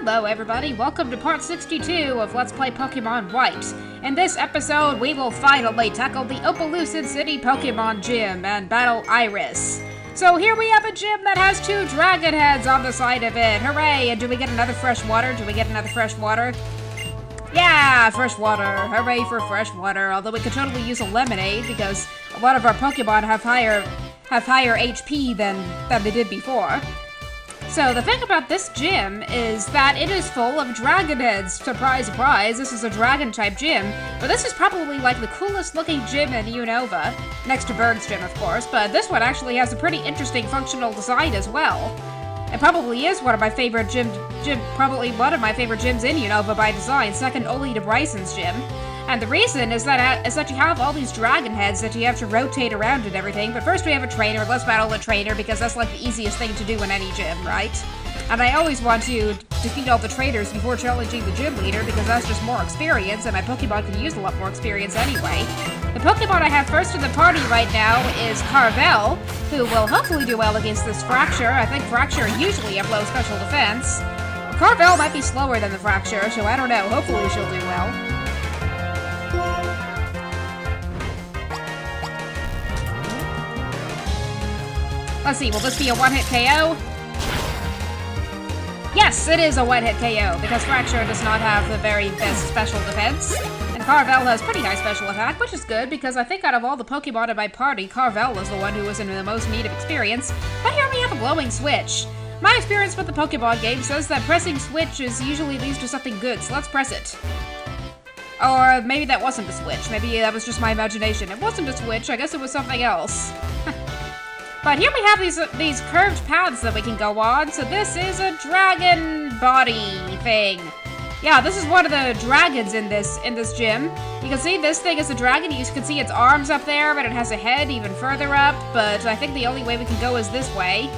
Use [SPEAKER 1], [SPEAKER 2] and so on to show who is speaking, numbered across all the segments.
[SPEAKER 1] Hello everybody, welcome to part 62 of Let's Play Pokemon White. In this episode, we will finally tackle the Opelucid City Pokemon Gym and battle Iris. So here we have a gym that has 2 dragon heads on the side of it, hooray! And do we get another fresh water? Yeah, fresh water, hooray for fresh water, although we could totally use a lemonade because a lot of our Pokemon have higher HP than they did before. So the thing about this gym is that it is full of dragon heads. Surprise, surprise, this is a dragon-type gym, but this is probably like the coolest looking gym in Unova, next to Bird's gym of course, but this one actually has a pretty interesting functional design as well. It probably is one of my favorite probably one of my favorite gyms in Unova by design, second only to Bryson's gym. And the reason is that you have all these dragon heads that you have to rotate around and everything, but first we have a trainer. Let's battle a trainer because that's like the easiest thing to do in any gym, right? And I always want to defeat all the trainers before challenging the gym leader because that's just more experience, and my Pokemon can use a lot more experience anyway. The Pokemon I have first in the party right now is Carvel, who will hopefully do well against this Fracture. I think Fracture usually have low special defense. Carvel might be slower than the Fracture, so I don't know. Hopefully she'll do well. Let's see, will this be a one-hit KO? Yes, it is a one-hit KO, because Fracture does not have the very best special defense. And Carvel has pretty high special attack, which is good, because I think out of all the Pokemon in my party, Carvel is the one who is in the most need of experience. But here we have a glowing switch. My experience with the Pokemon game says that pressing switch usually leads to something good, so let's press it. Or maybe that wasn't a switch, maybe that was just my imagination. It wasn't a switch, I guess it was something else. But here we have these curved paths that we can go on, so this is a dragon body thing. Yeah, this is one of the dragons in this gym. You can see this thing is a dragon, you can see its arms up there, but it has a head even further up, but I think the only way we can go is this way.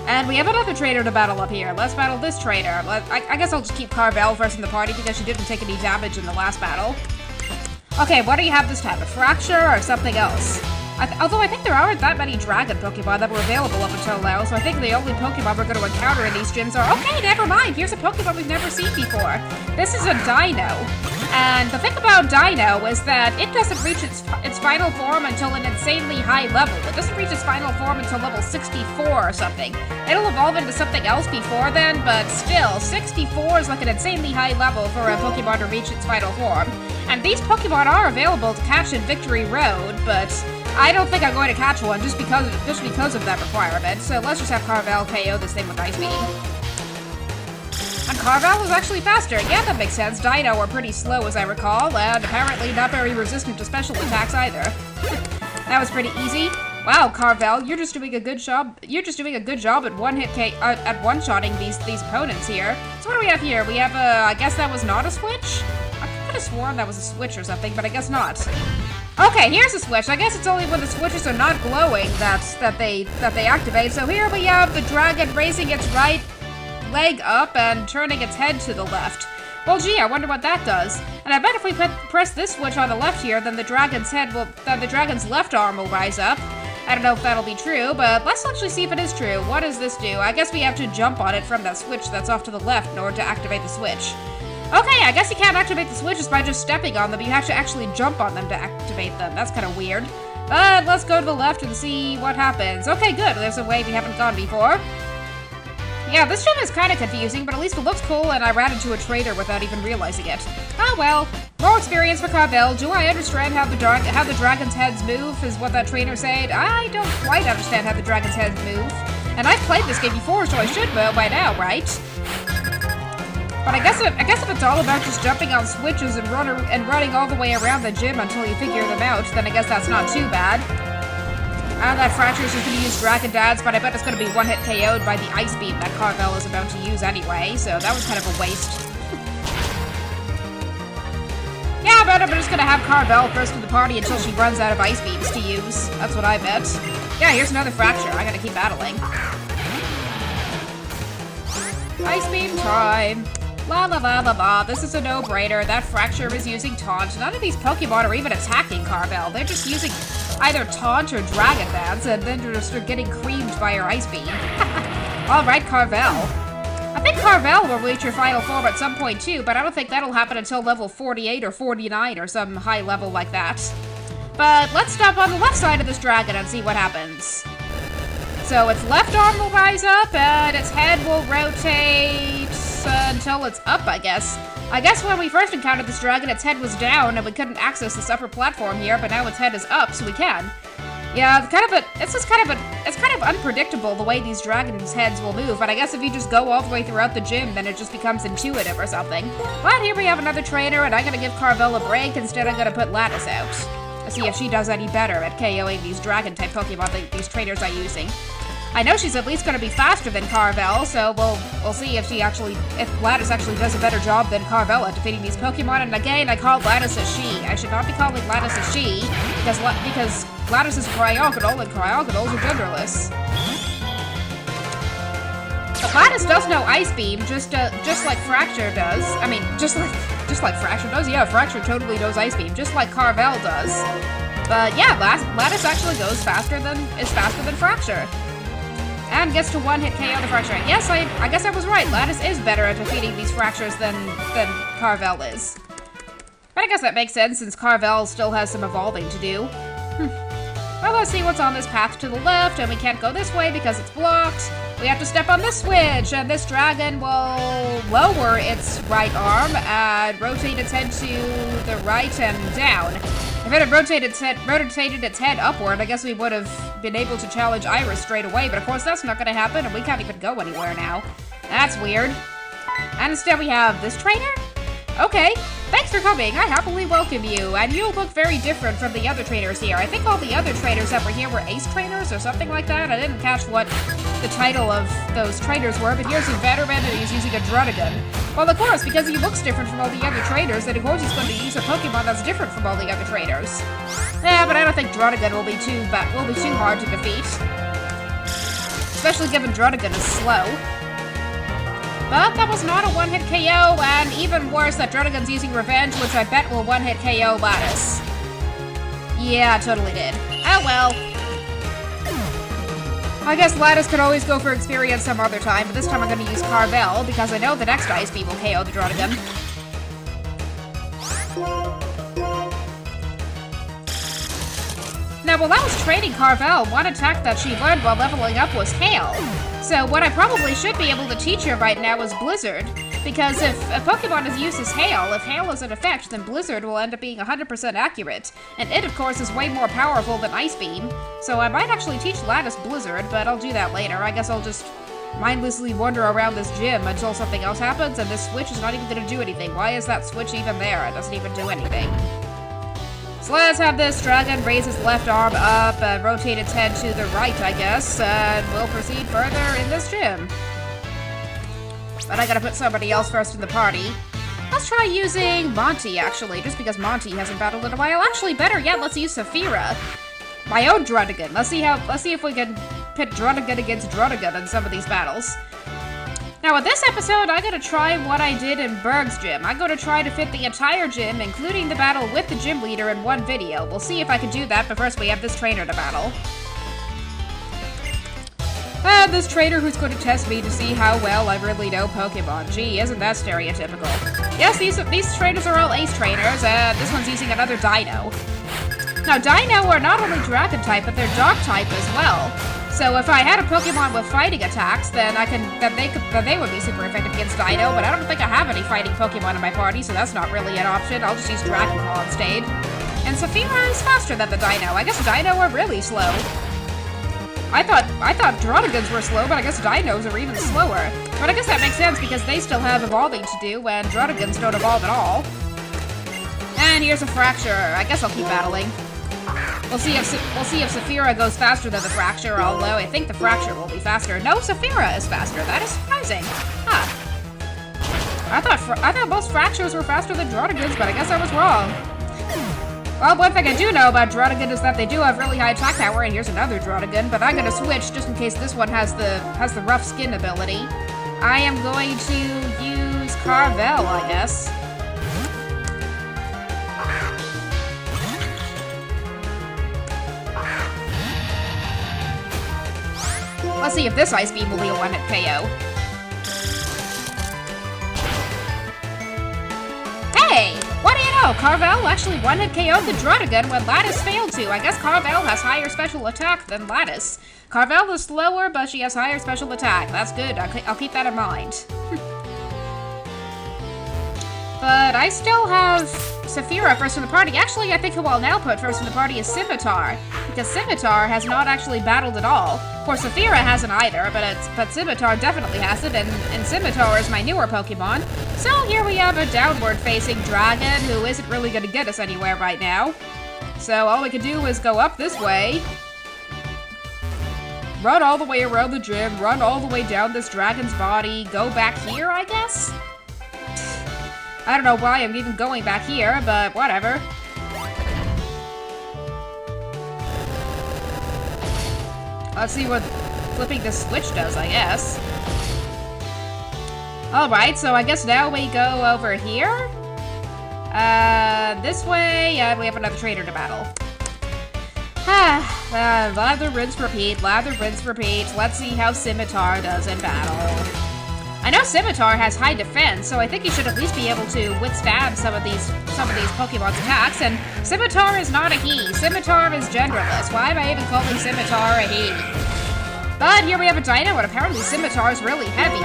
[SPEAKER 1] And we have another trainer to battle up here. Let's battle this trainer. I guess I'll just keep Carvel first in the party because she didn't take any damage in the last battle. Okay, what do you have this time? A Fracture or something else? Although I think there aren't that many dragon Pokemon that were available up until now, so I think the only Pokemon we're going to encounter in these gyms are— okay, never mind, here's a Pokemon we've never seen before. This is a Dino. And the thing about Dino is that it doesn't reach its final form until an insanely high level. It doesn't reach its final form until level 64 or something. It'll evolve into something else before then, but still, 64 is like an insanely high level for a Pokemon to reach its final form. And these Pokemon are available to catch in Victory Road, but I don't think I'm going to catch one just because of that requirement. So let's just have Carvel KO this thing with Ice Beam. And Carvel is actually faster. Yeah, that makes sense. Dino are pretty slow as I recall, and apparently not very resistant to special attacks either. That was pretty easy. Wow, Carvel, you're just doing a good job. You're just doing a good job at at one-shotting these opponents here. So what do we have here? We have I guess that was not a switch? I could have sworn that was a switch or something, but I guess not. Okay, here's a switch. I guess it's only when the switches are not glowing that they activate. So here we have the dragon raising its right leg up and turning its head to the left. Well, gee, I wonder what that does. And I bet if we press this switch on the left here, then the dragon's left arm will rise up. I don't know if that'll be true, but let's actually see if it is true. What does this do? I guess we have to jump on it from that switch that's off to the left in order to activate the switch. Okay, I guess you can't activate the switches by just stepping on them, you have to actually jump on them to activate them. That's kind of weird. But let's go to the left and see what happens. Okay, good, there's a way we haven't gone before. Yeah, this gym is kind of confusing, but at least it looks cool and I ran into a trader without even realizing it. Oh well, more experience for Carvel. Do I understand how the dragon's heads move, is what that trainer said? I don't quite understand how the dragon's heads move. And I've played this game before, so I should know by now, right? But I guess if it's all about just jumping on switches and running all the way around the gym until you figure them out, then I guess that's not too bad. And that Fracture's just gonna use Dragon Dance, but I bet it's gonna be one-hit KO'd by the Ice Beam that Carvel is about to use anyway, so that was kind of a waste. Yeah, I bet I'm just gonna have Carvel first in the party until she runs out of Ice Beams to use. That's what I bet. Yeah, here's another Fracture. I gotta keep battling. Ice Beam time. La la la la la, this is a no-brainer. That Fracture is using Taunt. None of these Pokemon are even attacking Carvel. They're just using either Taunt or Dragon Dance, and then they're just getting creamed by her Ice Beam. Alright, Carvel. I think Carvel will reach her final form at some point too, but I don't think that'll happen until level 48 or 49 or some high level like that. But let's stop on the left side of this dragon and see what happens. So its left arm will rise up, and its head will rotate until it's up, I guess. I guess when we first encountered this dragon, its head was down, and we couldn't access this upper platform here, but now its head is up, so we can. Yeah, it's kind of unpredictable the way these dragons' heads will move, but I guess if you just go all the way throughout the gym, then it just becomes intuitive or something. But here we have another trainer, and I'm gonna give Carvel a break. Instead, I'm gonna put Lattice out. Let's see if she does any better at KOing these dragon-type Pokemon that these trainers are using. I know she's at least going to be faster than Carvel, so we'll see if Lattice actually does a better job than Carvel at defeating these Pokemon. And again, I called Lattice a she. I should not be calling Lattice a she, because Lattice is Cryogonal, and Cryogonals are genderless. But Lattice does know Ice Beam, just like Fracture does. I mean, just like Fracture does? Yeah, Fracture totally knows Ice Beam, just like Carvel does. But yeah, Lattice actually is faster than Fracture. And gets to one-hit KO the Fracture. Yes, I guess I was right. Lattice is better at defeating these Fractures than Carvel is. But I guess that makes sense, since Carvel still has some evolving to do. Well, let's see what's on this path to the left, and we can't go this way because it's blocked. We have to step on this switch, and this dragon will lower its right arm and rotate its head to the right and down. If it had rotated its head upward, I guess we would have been able to challenge Iris straight away, but of course that's not going to happen, and we can't even go anywhere now. That's weird. And instead we have this trainer? Okay, thanks for coming. I happily welcome you, and you look very different from the other trainers here. I think all the other trainers that were here were ace trainers or something like that. I didn't catch what the title of those trainers were, but here's a veteran and he's using a Druddigon. Well, of course, because he looks different from all the other trainers, then of course he's going to use a Pokemon that's different from all the other trainers. Yeah, but I don't think Druddigon will be too hard to defeat. Especially given Druddigon is slow. But that was not a one-hit KO, and even worse, that Druddigon's using Revenge, which I bet will one-hit KO Lattice. Yeah, totally did. Oh well. I guess Lattice could always go for Experience some other time, but this time I'm going to use Carvel, because I know the next Ice Beam will KO the Druddigon. Now, while I was training Carvel, one attack that she learned while leveling up was Hail. So what I probably should be able to teach her right now is Blizzard, because if a Pokemon is used as Hail, if Hail is an effect, then Blizzard will end up being 100% accurate. And it, of course, is way more powerful than Ice Beam, so I might actually teach Lattice Blizzard, but I'll do that later. I guess I'll just mindlessly wander around this gym until something else happens, and this switch is not even going to do anything. Why is that switch even there? It doesn't even do anything. So let's have this dragon raise its left arm up and rotate its head to the right, I guess, and we'll proceed further in this gym. But I gotta put somebody else first in the party. Let's try using Monty, actually, just because Monty hasn't battled in a while. Actually, better yet, let's use Saphira. My own Druddigon. Let's see if we can pit Druddigon against Druddigon in some of these battles. Now, with this episode, I'm going to try what I did in Berg's gym. I'm going to try to fit the entire gym, including the battle with the gym leader, in one video. We'll see if I can do that, but first we have this trainer to battle. And this trainer who's going to test me to see how well I really know Pokemon. Gee, isn't that stereotypical? Yes, these trainers are all ace trainers, and this one's using another Dino. Now, Dino are not only Dragon type, but they're Dark type as well. So if I had a Pokemon with fighting attacks, then they would be super effective against Dino, but I don't think I have any fighting Pokemon in my party, so that's not really an option. I'll just use Dragon Claw instead. And Saphira is faster than the Dino. I guess Dino are really slow. I thought Druddigons were slow, but I guess Dinos are even slower. But I guess that makes sense because they still have evolving to do, and Druddigons don't evolve at all. And here's a Fracture. I guess I'll keep battling. We'll see if Saphira goes faster than the Fracture, although I think the Fracture will be faster. No, Saphira is faster. That is surprising. Huh. I thought most Fractures were faster than Druddigons, but I guess I was wrong. Well, one thing I do know about Druddigon is that they do have really high attack power, and here's another Druddigon, but I'm gonna switch just in case this one has the rough skin ability. I am going to use Carvel, I guess. Let's see if this Ice Beam will be a one-hit KO. no, Carvel actually one-hit KO'd the Druddigan when Lattice failed to. I guess Carvel has higher special attack than Lattice. Carvel is slower, but she has higher special attack. That's good. I'll keep that in mind. But I still have Saphira first in the party. Actually, I think who I'll now put first in the party is Scimitar, because Scimitar has not actually battled at all. Of course, Saphira hasn't either, but Scimitar definitely has it, and Scimitar is my newer Pokemon. So here we have a downward-facing dragon who isn't really going to get us anywhere right now. So all we can do is go up this way, run all the way around the gym, run all the way down this dragon's body, go back here, I guess? I don't know why I'm even going back here, but whatever. Let's see what flipping the switch does, I guess. Alright, so I guess now we go over here. This way, and we have another trainer to battle. Lather, rinse, repeat, lather, rinse, repeat. Let's see how Scimitar does in battle. I know Scimitar has high defense, so I think he should at least be able to withstand some of these Pokemon's attacks, and Scimitar is not a he. Scimitar is genderless. Why am I even calling Scimitar a he? But here we have a Dino, and apparently Scimitar is really heavy.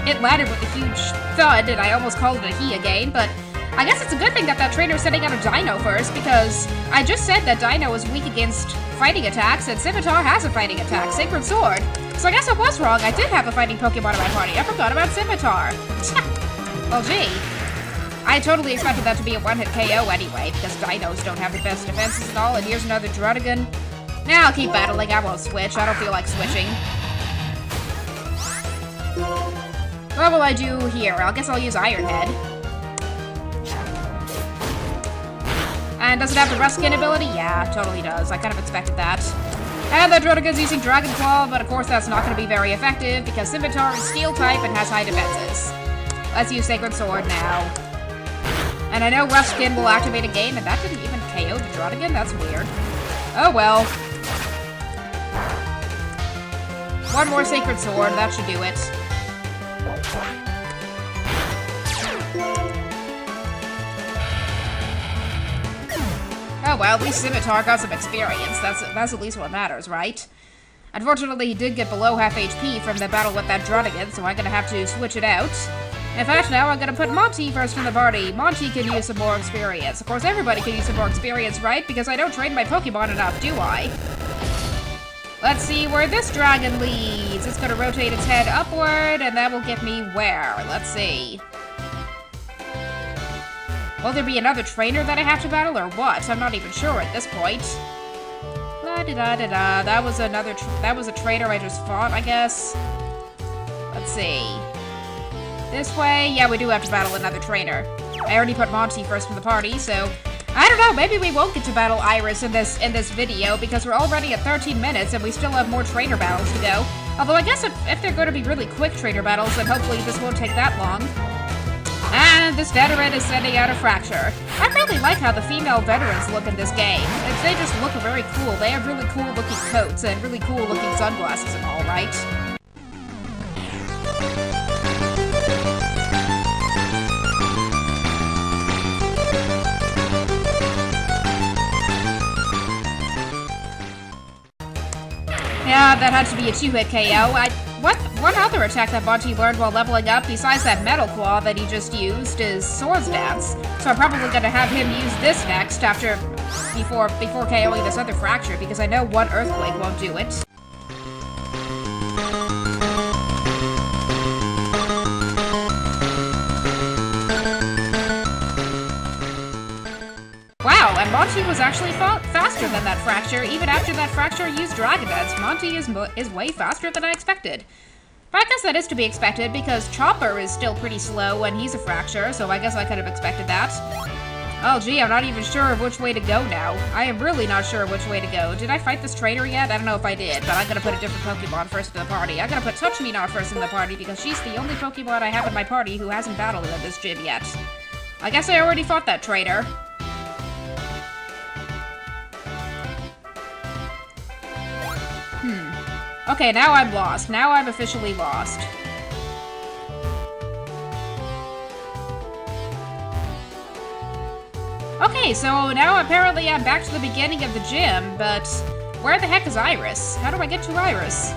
[SPEAKER 1] It landed with a huge thud, and I almost called it a he again, but I guess it's a good thing that trainer's sending out a Dino first, because I just said that Dino is weak against fighting attacks, and Scimitar has a fighting attack, Sacred Sword. So I guess I was wrong. I did have a fighting Pokemon in my party. I forgot about Scimitar. Well, gee. I totally expected that to be a one-hit KO anyway, because Dinos don't have the best defenses and all, and here's another Druddigan. Now I'll keep battling. I won't switch. I don't feel like switching. What will I do here? I guess I'll use Iron Head. And does it have the Ruskin ability? Yeah, it totally does. I kind of expected that. And the Druddigan's using Dragon Claw, but of course that's not going to be very effective because Scimitar is Steel type and has high defenses. Let's use Sacred Sword now. And I know Ruskin will activate again, and that didn't even KO the Druddigan? That's weird. Oh well. One more Sacred Sword, that should do it. Oh well, at least Scimitar got some experience. That's at least what matters, right? Unfortunately, he did get below half HP from the battle with that Druddigan, so I'm gonna have to switch it out. In fact, now I'm gonna put Monty first in the party. Monty can use some more experience. Of course, everybody can use some more experience, right? Because I don't train my Pokemon enough, do I? Let's see where this dragon leads. It's gonna rotate its head upward, and that will get me where? Let's see. Will there be another trainer that I have to battle, or what? I'm not even sure at this point. La-da-da-da-da. That was a trainer I just fought, I guess. Let's see. This way? Yeah, we do have to battle another trainer. I already put Monty first in the party, so I don't know, maybe we won't get to battle Iris in this video, because we're already at 13 minutes and we still have more trainer battles to go. Although I guess if they're going to be really quick trainer battles, then hopefully this won't take that long. And this veteran is sending out a Fracture. I really like how the female veterans look in this game. They just look very cool. They have really cool looking coats and really cool looking sunglasses and all, right? Yeah, that had to be a 2-hit KO. One other attack that Monty learned while leveling up, besides that Metal Claw that he just used, is Swords Dance. So I'm probably gonna have him use this next before KOing this other Fracture, because I know one Earthquake won't do it. Wow, and Monty was actually faster than that Fracture. Even after that Fracture used Dragon Dance, Monty is way faster than I expected. But I guess that is to be expected, because Chopper is still pretty slow and he's a Fracture, so I guess I could have expected that. Oh gee, I'm not even sure of which way to go now. I am really not sure which way to go. Did I fight this trainer yet? I don't know if I did, but I'm gonna put a different Pokemon first in the party. I'm gonna put Touch-Me-Not first in the party, because she's the only Pokemon I have in my party who hasn't battled in this gym yet. I guess I already fought that trainer. Okay, now I'm lost. Now I'm officially lost. Okay, so now apparently I'm back to the beginning of the gym, but where the heck is Iris? How do I get to Iris?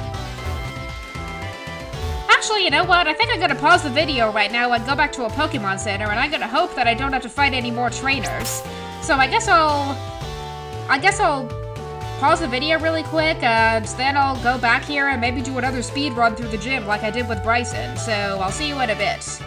[SPEAKER 1] Actually, you know what? I think I'm gonna pause the video right now and go back to a Pokemon Center, and I'm gonna hope that I don't have to fight any more trainers. So I guess I'll pause the video really quick, and then I'll go back here and maybe do another speed run through the gym like I did with Bryson. So I'll see you in a bit.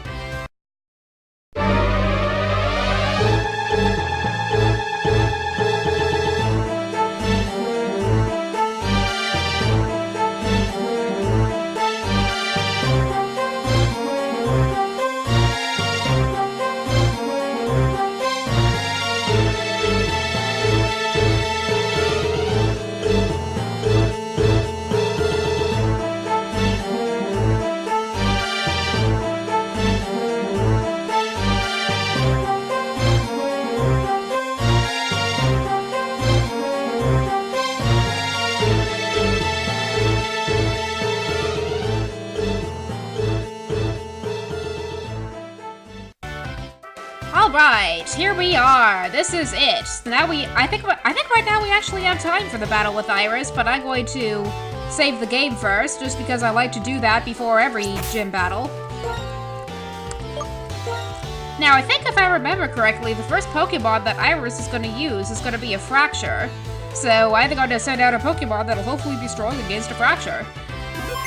[SPEAKER 1] Alright, here we are. This is it. Now I think right now we actually have time for the battle with Iris, but I'm going to save the game first, just because I like to do that before every gym battle. Now, I think if I remember correctly, the first Pokemon that Iris is going to use is going to be a Fracture. So I'm going to send out a Pokemon that'll hopefully be strong against a Fracture.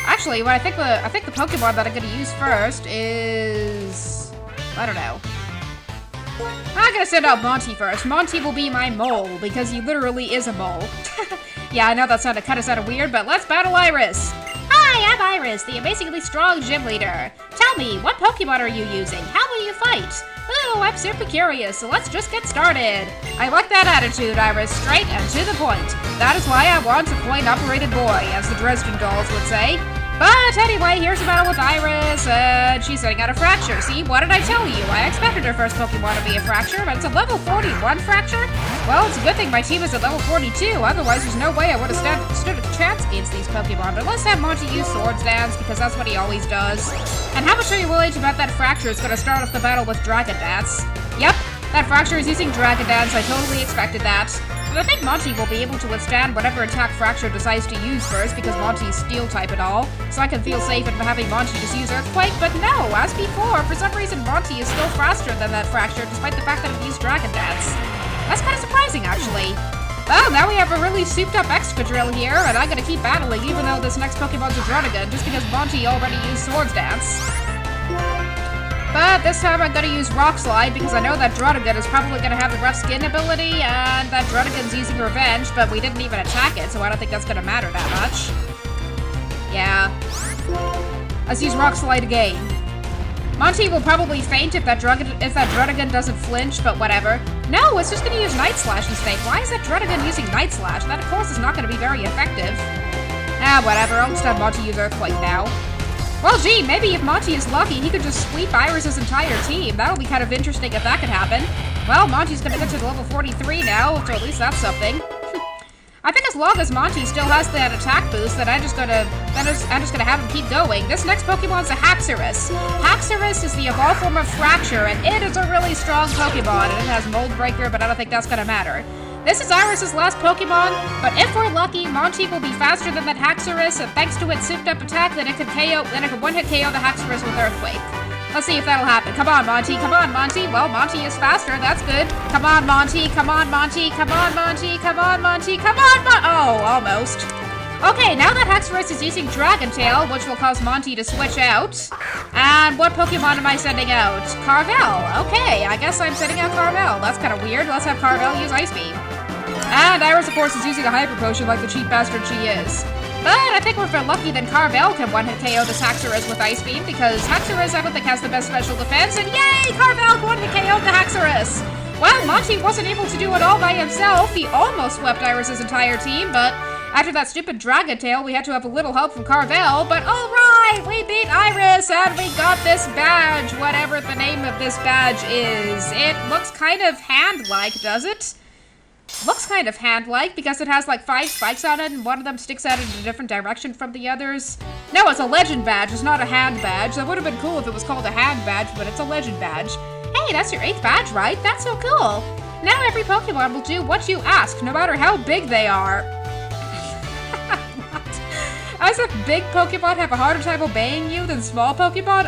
[SPEAKER 1] Actually, I think the Pokemon that I'm going to use first is... I don't know. I'm gonna send out Monty first. Monty will be my mole, because he literally is a mole. Yeah, I know that kind of sounded weird, but let's battle Iris! Hi, I'm Iris, the amazingly strong gym leader. Tell me, what Pokemon are you using? How will you fight? Oh, I'm super curious, so let's just get started. I like that attitude, Iris, straight and to the point. That is why I want a coin-operated boy, as the Dresden dolls would say. But anyway, here's a battle with Iris, and she's setting out a Fracture. See, what did I tell you? I expected her first Pokemon to be a Fracture, but it's a level 41 Fracture? Well, it's a good thing my team is at level 42, otherwise there's no way I would have stood a chance against these Pokemon. But let's have Monty use Swords Dance, because that's what he always does. And how much are you willing to bet that Fracture is going to start off the battle with Dragon Dance? Yep, that Fracture is using Dragon Dance, I totally expected that. But I think Monty will be able to withstand whatever attack Fracture decides to use first, because Monty's Steel-type and all, so I can feel safe in having Monty just use Earthquake. But no, as before, for some reason Monty is still faster than that Fracture, despite the fact that it used Dragon Dance. That's kind of surprising, actually. Well, now we have a really souped-up Excadrill here, and I'm gonna keep battling even though this next Pokemon's a Druddigon, just because Monty already used Swords Dance. But this time I'm gonna use Rock Slide because I know that Druddigon is probably gonna have the Rough Skin ability, and that Druddigon's using Revenge, but we didn't even attack it, so I don't think that's gonna matter that much. Yeah. Let's use Rock Slide again. Monty will probably faint if that Druddigon doesn't flinch, but whatever. No, it's just gonna use Night Slash instead. Why is that Druddigon using Night Slash? That, of course, is not gonna be very effective. Ah, whatever. I'll just have Monty use Earthquake now. Well, gee, maybe if Monty is lucky, he could just sweep Iris' entire team. That'll be kind of interesting if that could happen. Well, Monty's gonna get to level 43 now, so at least that's something. I think as long as Monty still has that attack boost, then I'm just gonna have him keep going. This next Pokemon's a Haxorus. Haxorus is the evolved form of Fracture, and it is a really strong Pokemon, and it has Mold Breaker, but I don't think that's gonna matter. This is Iris' last Pokemon, but if we're lucky, Monty will be faster than that Haxorus, and thanks to its souped-up attack, then it could one-hit KO the Haxorus with Earthquake. Let's see if that'll happen. Come on, Monty. Come on, Monty. Well, Monty is faster. That's good. Come on, Monty. Come on, Monty. Come on, Monty. Come on, Monty. Come on, Oh, almost. Okay, now that Haxorus is using Dragon Tail, which will cause Monty to switch out. And what Pokemon am I sending out? Carvel. Okay, I guess I'm sending out Carvel. That's kind of weird. Let's have Carvel use Ice Beam. And Iris, of course, is using a Hyper Potion like the cheap bastard she is. But I think if we're lucky, then Carvel can one-hit KO this Haxorus with Ice Beam, because Haxorus, I don't think, has the best special defense, and yay! Carvel one-hit KO the Haxorus! Well, Monty wasn't able to do it all by himself. He almost swept Iris' entire team, but after that stupid Dragon Tail, we had to have a little help from Carvel. But alright, we beat Iris, and we got this badge, whatever the name of this badge is. It looks kind of hand-like, does it? Looks kind of hand-like because it has like 5 spikes on it and one of them sticks out in a different direction from the others. No, it's a legend badge, it's not a hand badge. That would have been cool if it was called a hand badge, but it's a legend badge. Hey, that's your 8th badge, right? That's so cool. Now every Pokemon will do what you ask, no matter how big they are. What? As if big Pokemon have a harder time obeying you than small Pokemon?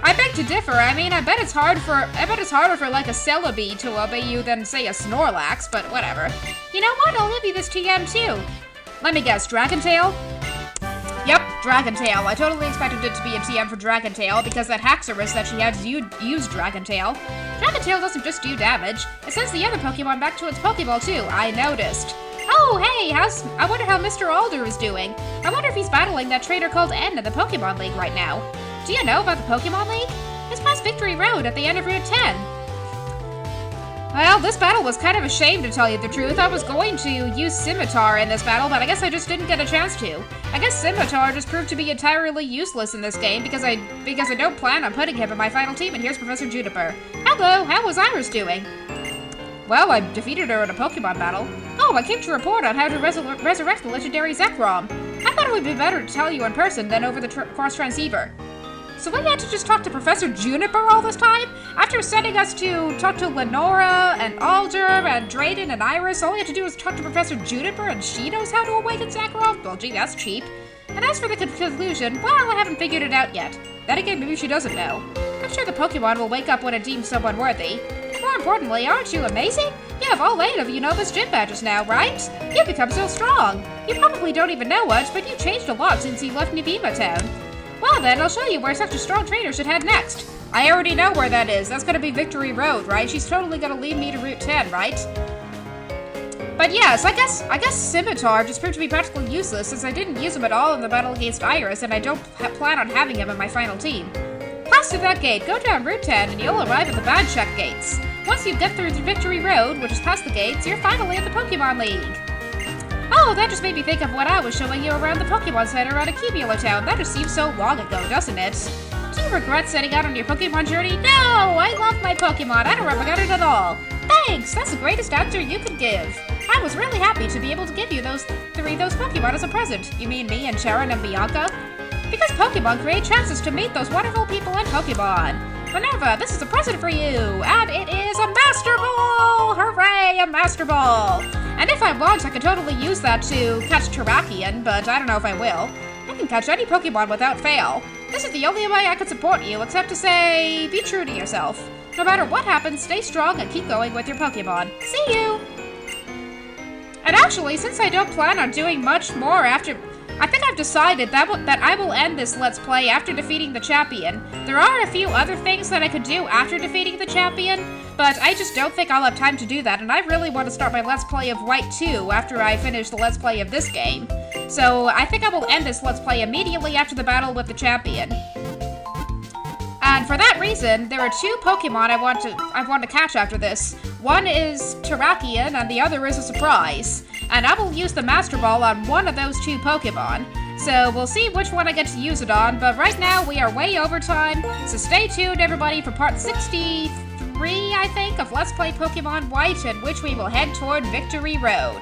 [SPEAKER 1] I beg to differ. I mean, I bet it's harder for like a Celebi to obey you than, say, a Snorlax, but whatever. You know what? I'll give you this TM too. Let me guess, Dragontail? Yep, Dragontail. I totally expected it to be a TM for Dragontail because that Haxorus that she had used Dragontail. Dragontail doesn't just do damage. It sends the other Pokemon back to its Pokeball too. I noticed. Oh, hey, I wonder how Mr. Alder is doing. I wonder if he's battling that trainer called N in the Pokemon League right now. Do you know about the Pokemon League? It's past Victory Road at the end of Route 10. Well, this battle was kind of a shame, to tell you the truth. I was going to use Scimitar in this battle, but I guess I just didn't get a chance to. I guess Scimitar just proved to be entirely useless in this game because I don't plan on putting him in my final team, and here's Professor Juniper. Hello, how was Iris doing? Well, I defeated her in a Pokemon battle. Oh, I came to report on how to resurrect the legendary Zekrom. I thought it would be better to tell you in person than over the cross transceiver. So we had to just talk to Professor Juniper all this time? After sending us to talk to Lenora and Alder and Drayden and Iris, all we had to do was talk to Professor Juniper and she knows how to awaken Zekrom? Well, gee, that's cheap. And as for the conclusion, well, I haven't figured it out yet. Then again, maybe she doesn't know. I'm sure the Pokemon will wake up when it deems someone worthy. More importantly, aren't you amazing? You have all 8 of Unova's gym badges now, right? You've become so strong. You probably don't even know it, but you've changed a lot since you left Nibima Town. Well then, I'll show you where such a strong trainer should head next. I already know where that is. That's gonna be Victory Road, right? She's totally gonna lead me to Route 10, right? But yes, I guess Scimitar just proved to be practically useless since I didn't use him at all in the battle against Iris, and I don't plan on having him in my final team. Pass through that gate, go down Route 10, and you'll arrive at the Bad Check gates. Once you get through the Victory Road, which is past the gates, you're finally at the Pokemon League. Oh, that just made me think of when I was showing you around the Pokemon Center at Accumula Town. That just seems so long ago, doesn't it? Do you regret setting out on your Pokemon journey? No! I love my Pokemon. I don't regret it at all. Thanks! That's the greatest answer you could give. I was really happy to be able to give you those Pokemon as a present. You mean me and Sharon and Bianca? Because Pokemon create chances to meet those wonderful people in Pokemon. Minerva, this is a present for you, and it is a Master Ball! Hooray, a Master Ball! And if I want, I could totally use that to catch Terrakion, but I don't know if I will. I can catch any Pokemon without fail. This is the only way I can support you, except to say, be true to yourself. No matter what happens, stay strong and keep going with your Pokemon. See you! And actually, since I don't plan on doing much more after... I think I've decided that I will end this Let's Play after defeating the champion. There are a few other things that I could do after defeating the champion, but I just don't think I'll have time to do that, and I really want to start my Let's Play of White 2 after I finish the Let's Play of this game. So I think I will end this Let's Play immediately after the battle with the champion. And for that reason, there are 2 Pokemon I want to catch after this. One is Terrakion, and the other is a surprise. And I will use the Master Ball on one of those 2 Pokemon. So we'll see which one I get to use it on, but right now we are way over time, so stay tuned everybody for part 63, I think, of Let's Play Pokemon White, in which we will head toward Victory Road.